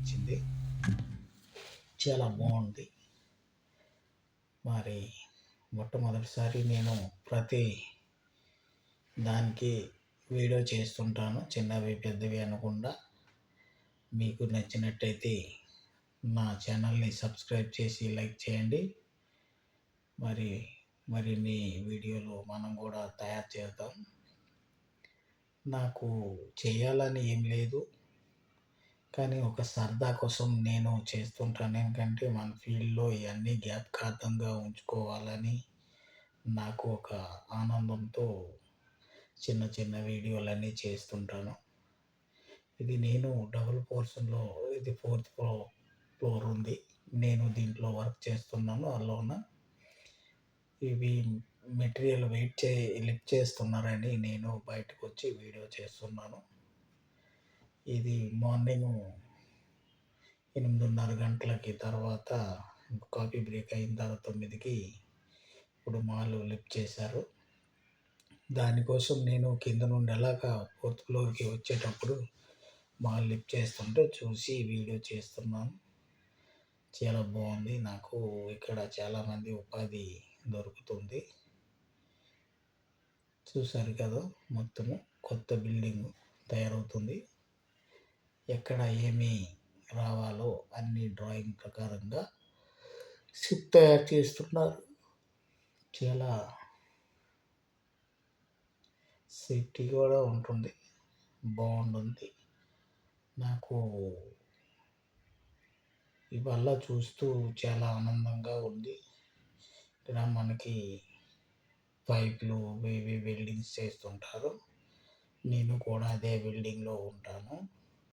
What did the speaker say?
అనిపించింది. చాలా బాగుంది. మరి మొట్టమొదటిసారి నేను ప్రతి దానికి వీడియో చేస్తుంటాను, చిన్నవి పెద్దవి అనకుండా. మీకు నచ్చినట్టయితే నా ఛానల్ని సబ్స్క్రైబ్ చేసి లైక్ చేయండి. మరిన్ని వీడియోలు మనం కూడా తయారు చేద్దాం. నాకు చేయాలని ఏం లేదు, కానీ ఒక సరదా కోసం నేను చేస్తుంటాను. ఎందుకంటే మన ఫీల్డ్లో ఇవన్నీ జ్ఞాపకార్థంగా ఉంచుకోవాలని నాకు ఒక ఆనందంతో చిన్న చిన్న వీడియోలన్నీ చేస్తుంటాను. ఇది నేను డబుల్ పోర్షన్లో, ఇది ఫోర్త్ ఫ్లోర్ ఉంది. నేను దీంట్లో వర్క్ చేస్తున్నాను అలోన. ఇవి మెటీరియల్ లిఫ్ట్ చేస్తున్నారని నేను బయటకు వచ్చి వీడియో చేస్తున్నాను. ఇది మార్నింగ్ 8:30 గంటలకి, తర్వాత కాఫీ బ్రేక్ అయిన తర్వాత 9కి ఇప్పుడు మాలు లిఫ్ట్ చేశారు. దానికోసం నేను కింద నుండి అలాగా ఫోర్త్ ఫ్లోర్కి వచ్చేటప్పుడు మాల్ లిఫ్ట్ చేస్తుంటే చూసి వీడియో చేస్తున్నాను. చాలా బాగుంది. నాకు ఇక్కడ చాలామంది ఉపాధి దొరుకుతుంది. చూసారు కదా, మొత్తము కొత్త బిల్డింగ్ తయారవుతుంది. ఎక్కడ ఏమి రావాలో అన్ని డ్రాయింగ్ ప్రకారంగా షిప్ తయారు చేస్తున్నారు. చాలా సేఫ్టీ కూడా ఉంటుంది, బాగుంటుంది. నాకు ఇవల్ల చూస్తూ చాలా ఆనందంగా ఉంది. ఇలా మనకి పైపులు ఇవి వెల్డింగ్స్ చేస్తుంటారు. నేను కూడా అదే బిల్డింగ్లో ఉంటాను.